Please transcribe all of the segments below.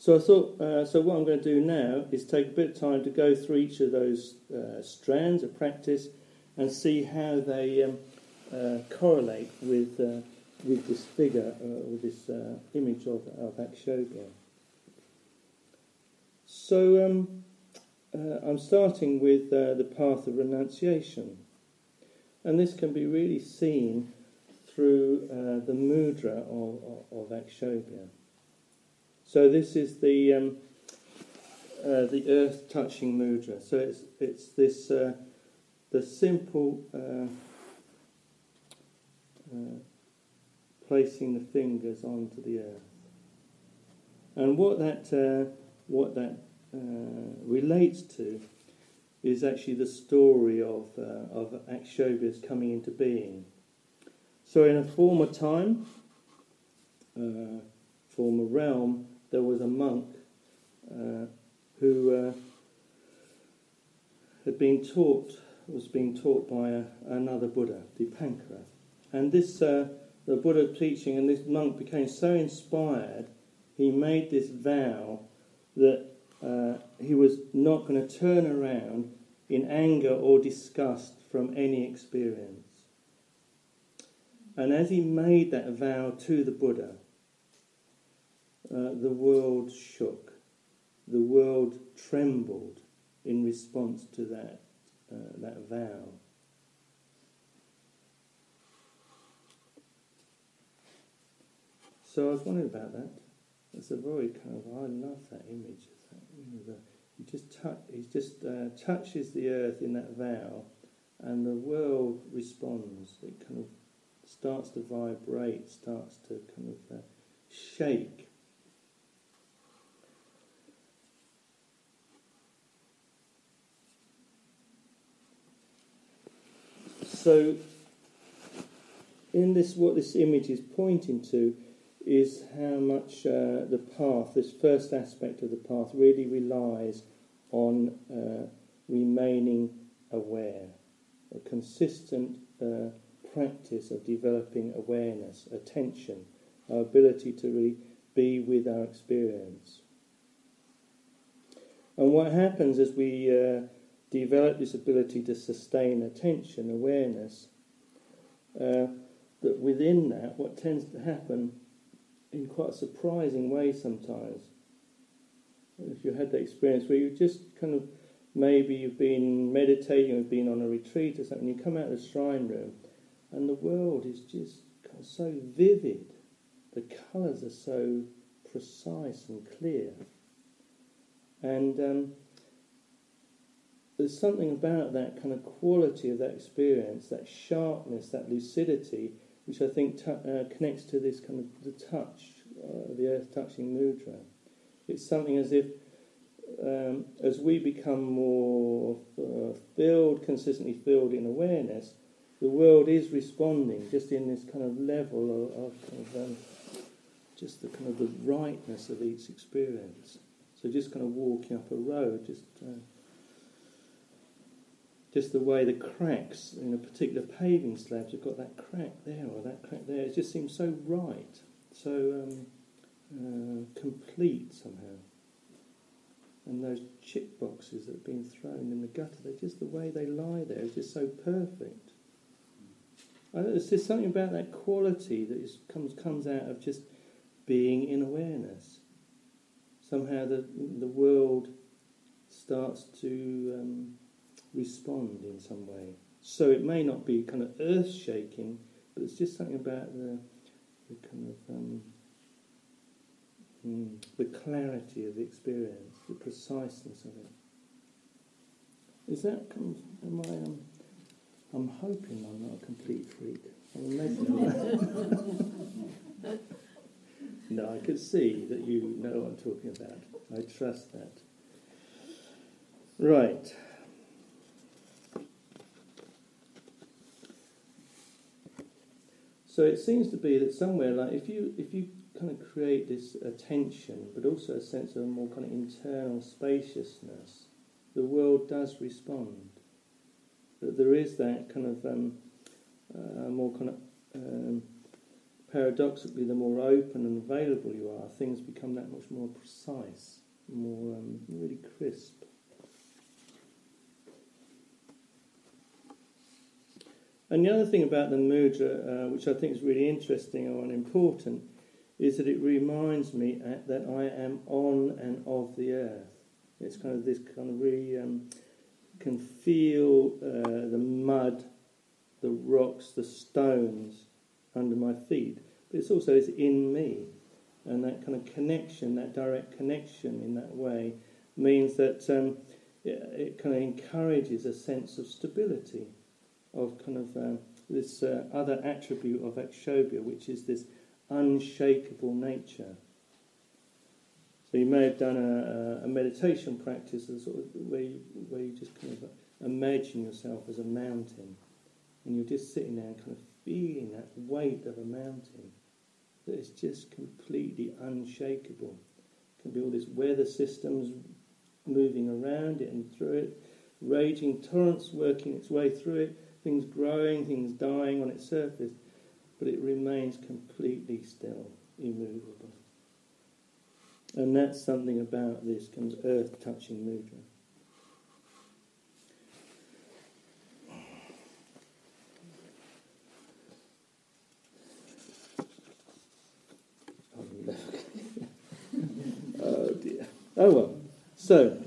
So I thought, so what I'm going to do now is take a bit of time to go through each of those strands of practice and see how they correlate with this figure, with this image of Akshobya. So I'm starting with the path of renunciation, and this can be really seen through the mudra of Akshobya. So this is the earth touching mudra. So it's this the simple placing the fingers onto the earth, and what that relates to is actually the story of Akshobya's coming into being. So in a former time, former realm, there was a monk who was being taught by another Buddha, Dipankara. And this, the Buddha teaching, and this monk became so inspired, he made this vow that he was not going to turn around in anger or disgust from any experience. And as he made that vow to the Buddha, the world shook. The world trembled in response to that vow. So I was wondering about that. It's a very kind of, I love that image. He just touches the earth in that vow, and the world responds. It kind of starts to vibrate, starts to kind of shake. So, in this, what this image is pointing to is how much the path, this first aspect of the path, really relies on remaining aware, a consistent practice of developing awareness, attention, our ability to really be with our experience. And what happens as we develop this ability to sustain attention, awareness, that within that, what tends to happen in quite a surprising way sometimes, if you had that experience where you just kind of, maybe you've been meditating, you've been on a retreat or something, you come out of the shrine room and the world is just kind of so vivid, the colours are so precise and clear, and there's something about that kind of quality of that experience, that sharpness, that lucidity, which I think connects to this kind of the touch, the earth touching mudra. It's something as if as we become more consistently filled in awareness, the world is responding just in this kind of level of just the kind of the rightness of each experience. So just kind of walking up a road, just the way the cracks in a particular paving slab, you've got that crack there or that crack there, it just seems so right, so complete somehow. And those chip boxes that have been thrown in the gutter, they're just the way they lie there, it's just so perfect. There's just something about that quality that comes out of just being in awareness. Somehow the world starts to respond in some way. So it may not be kind of earth-shaking, but it's just something about the kind of the clarity of the experience, the preciseness of it. Is that? I'm hoping I'm not a complete freak. No, I could see that you know what I'm talking about. I trust that. Right. So it seems to be that somewhere, like if you kind of create this attention, but also a sense of a more kind of internal spaciousness, the world does respond. That there is that kind of more kind of paradoxically, the more open and available you are, things become that much more precise, more really crisp. And the other thing about the mudra, which I think is really interesting and important, is that it reminds me that I am on and of the earth. It's kind of this kind of really can feel the mud, the rocks, the stones under my feet, but it's also in me, and that kind of connection, that direct connection in that way, means that it kind of encourages a sense of stability, of kind of this other attribute of Akshobya, which is this unshakable nature. So you may have done a meditation practice sort of where you just kind of imagine yourself as a mountain, and you're just sitting there and kind of feeling that weight of a mountain that is just completely unshakable. It can be all these weather systems moving around it and through it, raging torrents working its way through it, things growing, things dying on its surface, but it remains completely still, immovable. And that's something about this kind of earth-touching mudra. Oh dear. Oh well. So,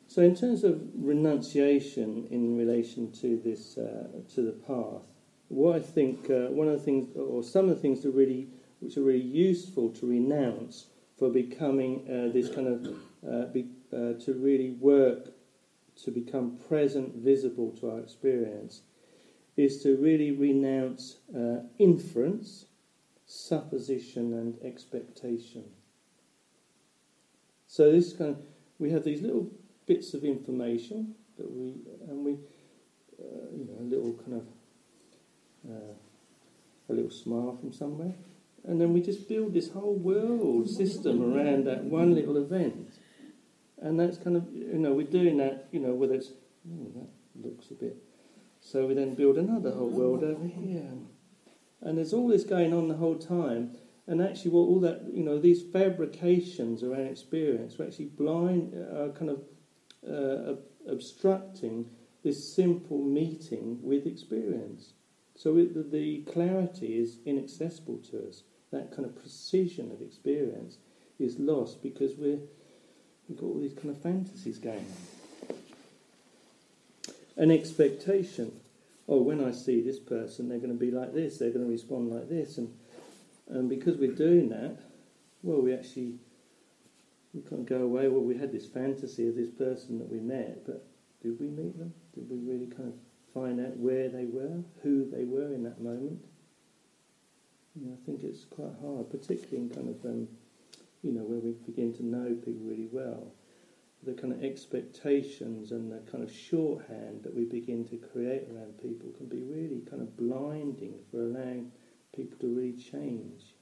so in terms of renunciation in relation to this, to the path, what I think one of the things, or some of the things which are really useful to renounce for becoming this kind of to really work to become present, visible to our experience, is to really renounce inference, supposition, and expectation. So this kind of, we have these little bits of information that we a little kind of a little smile from somewhere, and then we just build this whole world system around that one little event. And that's kind of, we're doing that, whether it's, that looks a bit... So we then build another whole world over here. And there's all this going on the whole time. And actually what all that, these fabrications around experience are actually obstructing this simple meeting with experience. So the clarity is inaccessible to us. That kind of precision of experience is lost because we've got all these kind of fantasies going on. An expectation. Oh, when I see this person, they're going to be like this, they're going to respond like this. And because we're doing that, well, we can't go away. Well, we had this fantasy of this person that we met, but did we meet them? Did we really kind of find out where they were, who they were in that moment? I think it's quite hard, particularly in kind of... where we begin to know people really well, the kind of expectations and the kind of shorthand that we begin to create around people can be really kind of blinding for allowing people to really change.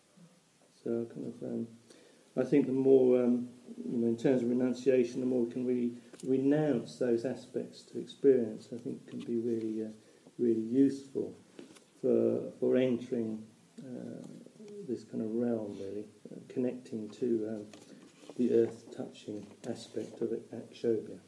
So kind of, I think the more, in terms of renunciation, the more we can really renounce those aspects to experience, I think can be really, really useful for entering this kind of realm, really, connecting to the earth-touching aspect of it, Akshobya.